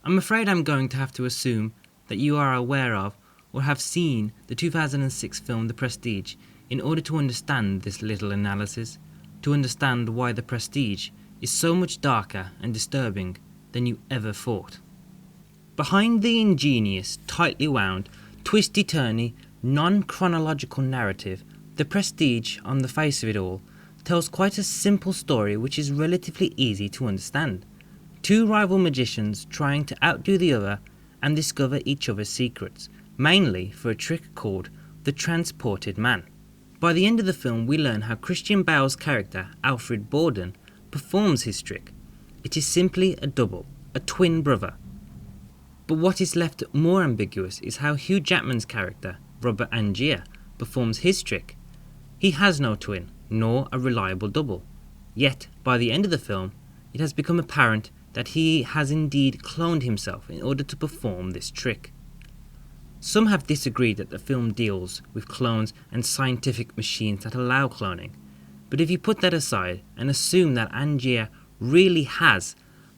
I'm afraid I'm going to have to assume that you are aware of or have seen the 2006 film The Prestige in order to understand this little analysis, to understand why The Prestige is so much darker and disturbing than you ever thought. Behind the ingenious, tightly wound, twisty-turny, non-chronological narrative, The Prestige, on the face of it all, tells quite a simple story which is relatively easy to understand. Two rival magicians trying to outdo the other and discover each other's secrets, mainly for a trick called the Transported Man. By the end of the film, we learn how Christian Bale's character, Alfred Borden, performs his trick. It is simply a double, a twin brother. But what is left more ambiguous is how Hugh Jackman's character, Robert Angier, performs his trick. He has no twin, nor a reliable double. Yet, by the end of the film, it has become apparent that he has indeed cloned himself in order to perform this trick. Some have disagreed that the film deals with clones and scientific machines that allow cloning, but if you put that aside and assume that Angier really has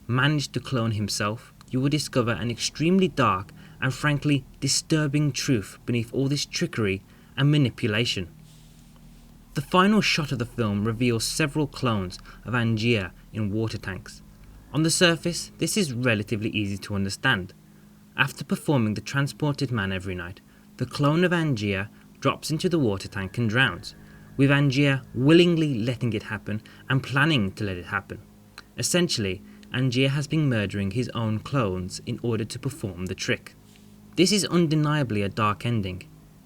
managed to clone himself, you will discover an extremely dark and frankly disturbing truth beneath all this trickery and manipulation. The final shot of the film reveals several clones of Angier in water tanks. On the surface, this is relatively easy to understand. After performing the Transported Man every night, the clone of Angier drops into the water tank and drowns, with Angier willingly letting it happen and planning to let it happen. Essentially, Angier has been murdering his own clones in order to perform the trick. This is undeniably a dark ending.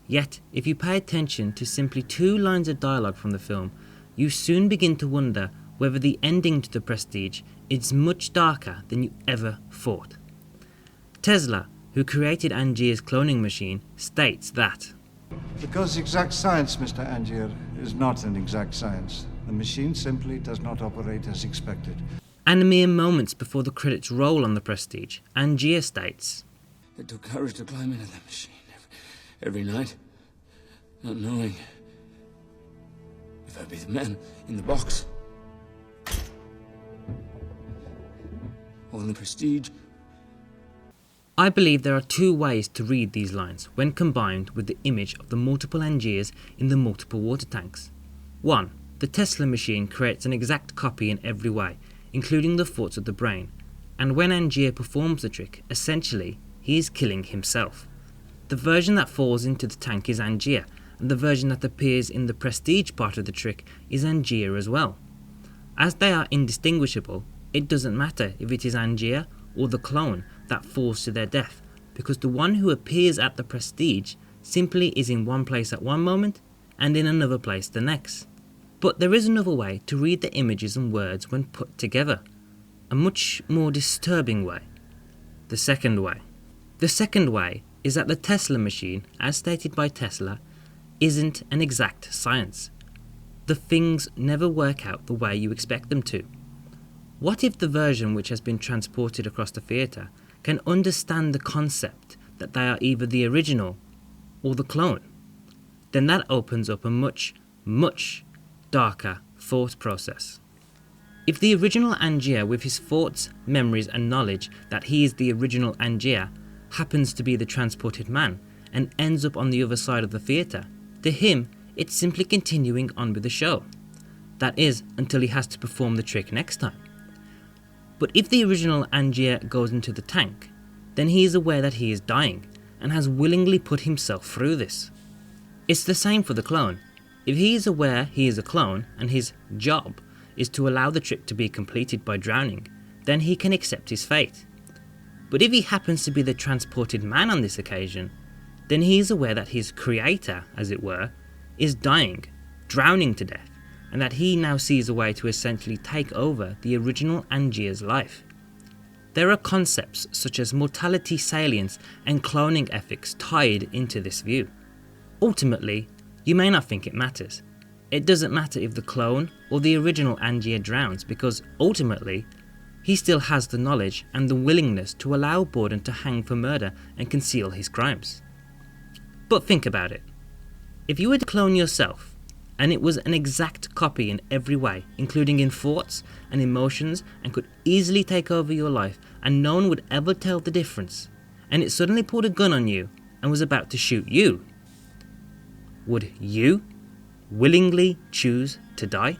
Yet, if you pay attention to simply 2 lines of dialogue from the film, you soon begin to wonder whether the ending to The Prestige is much darker than you ever thought. Tesla, who created Angier's cloning machine, states that Because exact science, Mr. Angier, is not an exact science. The machine simply does not operate as expected. And mere moments before the credits roll on The Prestige, Angier states, It took courage to climb into that machine every night, not knowing if I'd be the man in the box or in the Prestige. I believe there are 2 ways to read these lines when combined with the image of the multiple Angiers in the multiple water tanks. 1. The Tesla machine creates an exact copy in every way, including the thoughts of the brain, and when Angier performs the trick, essentially, he is killing himself. The version that falls into the tank is Angier, and the version that appears in the Prestige part of the trick is Angier as well. As they are indistinguishable, it doesn't matter if it is Angier or the clone that falls to their death, because the one who appears at the Prestige simply is in one place at one moment and in another place the next. But there is another way to read the images and words when put together, a much more disturbing way. The second way. The second way is that the Tesla machine, as stated by Tesla, isn't an exact science. The things never work out the way you expect them to. What if the version which has been transported across the theatre can understand the concept that they are either the original or the clone? Then that opens up a much, much darker thought process. If the original Angier, with his thoughts, memories and knowledge that he is the original Angier, happens to be the Transported Man and ends up on the other side of the theatre, to him it's simply continuing on with the show. That is, until he has to perform the trick next time. But if the original Angier goes into the tank, then he is aware that he is dying and has willingly put himself through this. It's the same for the clone. If he is aware he is a clone and his job is to allow the trick to be completed by drowning, then he can accept his fate. But if he happens to be the Transported Man on this occasion, then he is aware that his creator, as it were, is dying, drowning to death, and that he now sees a way to essentially take over the original Angier's life. There are concepts such as mortality salience and cloning ethics tied into this view. Ultimately, you may not think it matters. It doesn't matter if the clone or the original Angier drowns, because ultimately, he still has the knowledge and the willingness to allow Borden to hang for murder and conceal his crimes. But think about it. If you were to clone yourself and it was an exact copy in every way, including in thoughts and emotions, and could easily take over your life, and no one would ever tell the difference, and it suddenly pulled a gun on you and was about to shoot you, would you willingly choose to die?